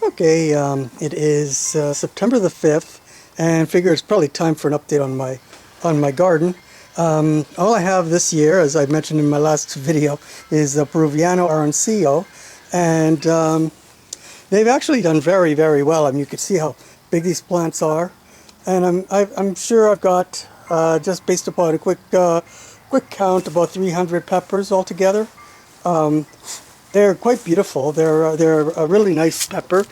Okay, it is September the 5th, and figure it's probably time for an update on my garden. All I have this year, as I mentioned in my last video, is the Peruviano Arancio, and they've actually done very, very well. I mean, you can see how big these plants are, and I'm sure I've got just based upon a quick count, about 300 peppers altogether. They're quite beautiful. They're a really nice pepper.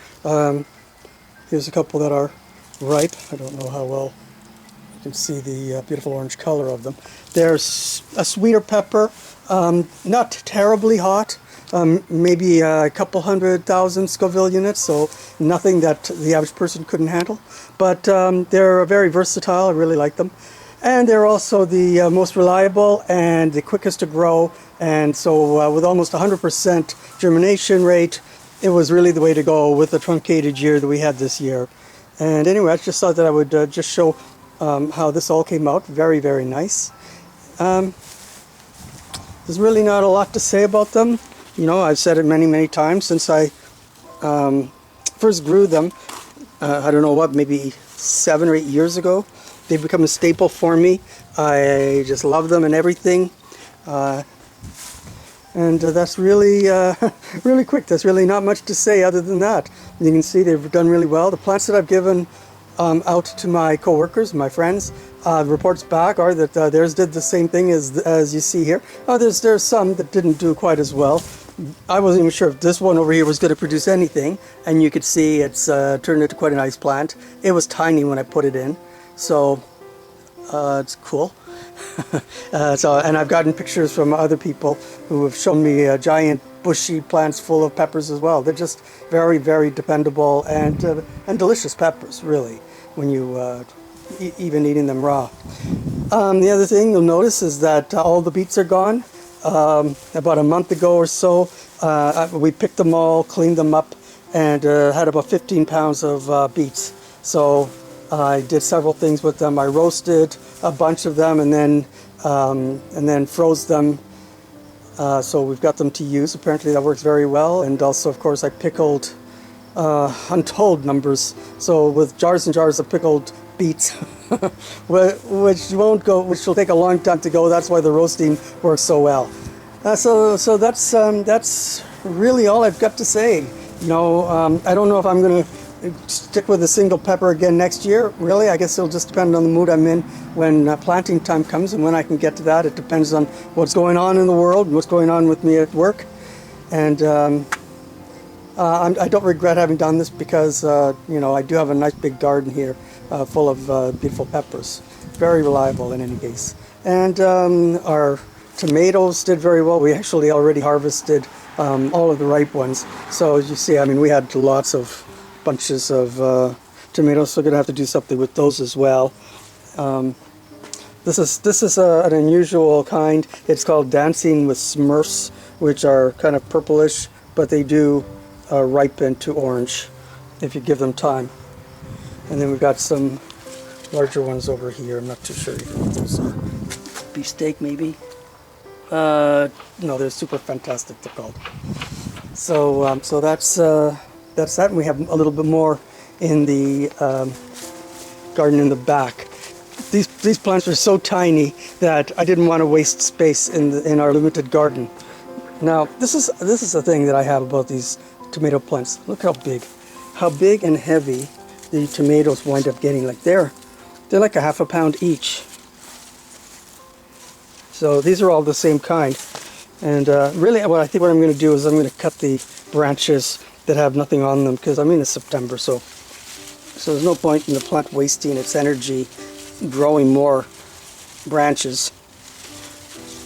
Here's a couple that are ripe. I don't know how well you can see the beautiful orange color of them. They're a sweeter pepper, not terribly hot, maybe a couple 100,000 Scoville units, so nothing that the average person couldn't handle. But they're very versatile. I really like them. And they're also the most reliable and the quickest to grow. And so with almost 100% germination rate, it was really the way to go with the truncated year that we had this year. And anyway, I just thought that I would just show how this all came out. Very, very nice. There's really not a lot to say about them. You know, I've said it many, many times since I first grew them. I don't know what, maybe 7 or 8 years ago. They've become a staple for me. I just love them and everything. And that's really, really quick. There's really not much to say other than that. You can see they've done really well. The plants that I've given out to my co-workers, my friends, reports back are that theirs did the same thing as you see here. There's some that didn't do quite as well. I wasn't even sure if this one over here was going to produce anything, and you could see it's turned into quite a nice plant. It was tiny when I put it in, so it's cool. And I've gotten pictures from other people who have shown me giant bushy plants full of peppers as well. They're just very, very dependable and delicious peppers, really, when you even eating them raw. The other thing you'll notice is that all the beets are gone. About a month ago or so, we picked them all, cleaned them up, and had about 15 pounds of beets. So I did several things with them. I roasted a bunch of them and then froze them. So we've got them to use. Apparently that works very well. And also, of course, I pickled untold numbers. So with jars and jars of pickled beets, which will take a long time to go. That's why the roasting works so well. So that's really all I've got to say. You know, I don't know if I'm going to stick with a single pepper again next year. Really, I guess it'll just depend on the mood I'm in when planting time comes, and when I can get to that. It depends on what's going on in the world and what's going on with me at work. And I don't regret having done this because you know, I do have a nice big garden here full of beautiful peppers. Very reliable in any case. And our tomatoes did very well. We actually already harvested all of the ripe ones. So as you see, I mean, we had lots of bunches of tomatoes, so we're gonna have to do something with those as well. This is an unusual kind. It's called Dancing with Smurfs, which are kind of purplish, but they do ripen to orange if you give them time. And then we've got some larger ones over here. I'm not too sure even what those are. Beefsteak, maybe? No, they're super fantastic, they're called. So so that's that. And we have a little bit more in the garden in the back. These plants are so tiny that I didn't want to waste space in our limited garden. Now this is the thing that I have about these tomato plants. Look how big and heavy the tomatoes wind up getting. Like they're like a half a pound each. So these are all the same kind. And really, what I'm going to do is I'm going to cut the branches that have nothing on them, because I mean it's September, so there's no point in the plant wasting its energy growing more branches.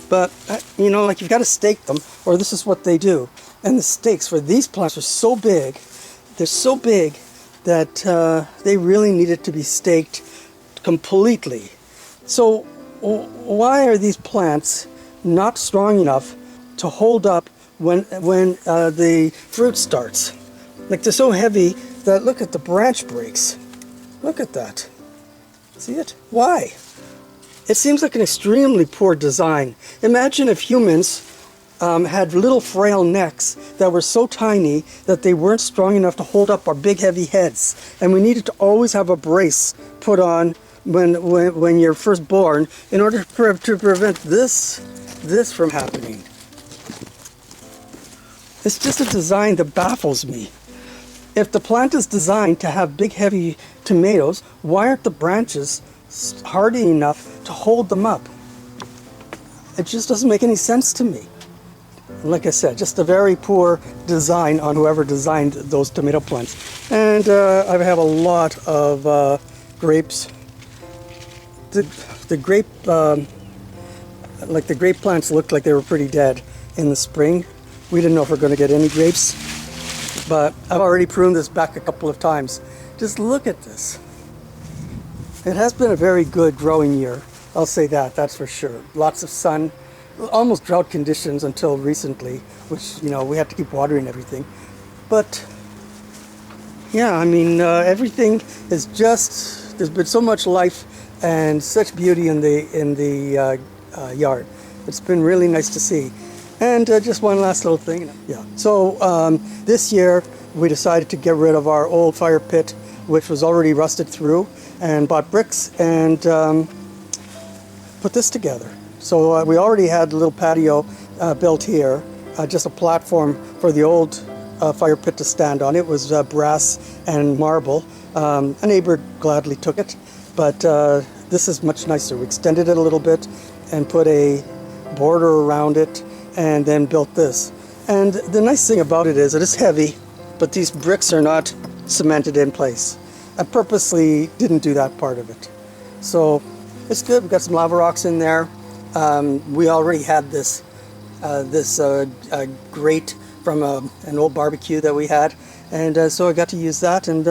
But you know, like, you've got to stake them, or this is what they do. And the stakes for these plants are so big, they're so big that they really needed to be staked completely. So why are these plants not strong enough to hold up when the fruit starts? Like, they're so heavy that, look at the branch breaks. Look at that. See it? Why? It seems like an extremely poor design. Imagine if humans had little frail necks that were so tiny that they weren't strong enough to hold up our big heavy heads. And we needed to always have a brace put on when you're first born in order to prevent this from happening. It's just a design that baffles me. If the plant is designed to have big heavy tomatoes, why aren't the branches hardy enough to hold them up? It just doesn't make any sense to me. Like I said, just a very poor design on whoever designed those tomato plants. And I have a lot of grapes. The grape, like the grape plants looked like they were pretty dead in the spring. We didn't know if we were going to get any grapes, but I've already pruned this back a couple of times. Just look at this. It has been a very good growing year. I'll say that, that's for sure. Lots of sun, almost drought conditions until recently, which, you know, we had to keep watering everything. But yeah, I mean, everything is just, there's been so much life and such beauty in the yard. It's been really nice to see. And just one last little thing. Yeah. So this year we decided to get rid of our old fire pit, which was already rusted through, and bought bricks and put this together. So we already had a little patio built here, just a platform for the old fire pit to stand on. It was brass and marble. A neighbor gladly took it, but this is much nicer. We extended it a little bit and put a border around it and then built this. And the nice thing about it is it is heavy, but these bricks are not cemented in place. I purposely didn't do that part of it. So it's good. We've got some lava rocks in there. We already had this grate from an old barbecue that we had, and so I got to use that, and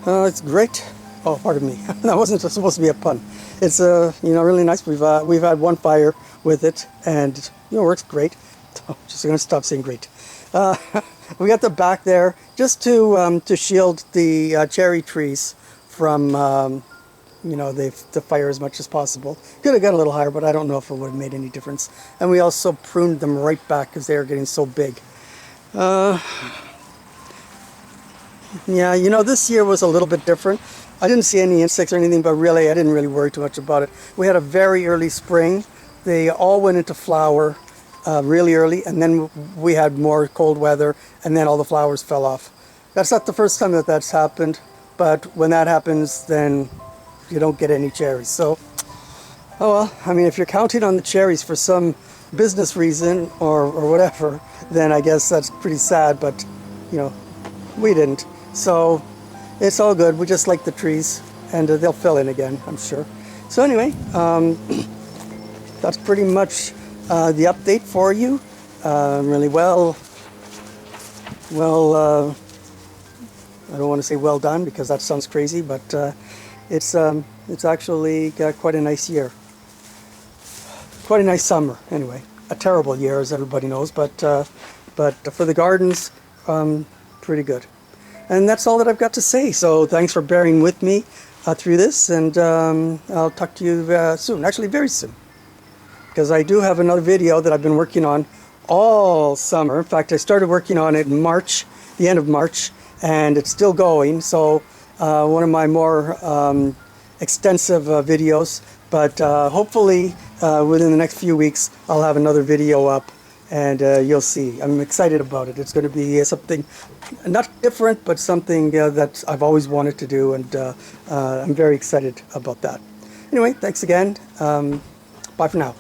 it's great. Oh, pardon me, that wasn't supposed to be a pun. It's really nice. We've had one fire with it, and works great. I'm just gonna stop saying great. We got the back there just to shield the cherry trees from the fire as much as possible. Could have got a little higher, but I don't know if it would have made any difference. And we also pruned them right back because they were getting so big. Yeah, this year was a little bit different. I didn't see any insects or anything, but really I didn't really worry too much about it. We had a very early spring. They all went into flower really early, and then we had more cold weather, and then all the flowers fell off. That's not the first time that's happened, but when that happens, then you don't get any cherries. So, oh well, I mean, if you're counting on the cherries for some business reason or whatever, then I guess that's pretty sad, but, we didn't. So, it's all good. We just like the trees, and they'll fill in again, I'm sure. So anyway, that's pretty much the update for you. Really I don't want to say well done because that sounds crazy, but it's actually got quite a nice year. Quite a nice summer, anyway. A terrible year, as everybody knows, but for the gardens, pretty good. And that's all that I've got to say. So thanks for bearing with me through this, and I'll talk to you soon. Actually, very soon, because I do have another video that I've been working on all summer. In fact, I started working on it in March, the end of March, and it's still going. So one of my more extensive videos, but hopefully within the next few weeks I'll have another video up, and you'll see. I'm excited about it. It's going to be something not different, but something that I've always wanted to do, and I'm very excited about that. Anyway, thanks again. Bye for now.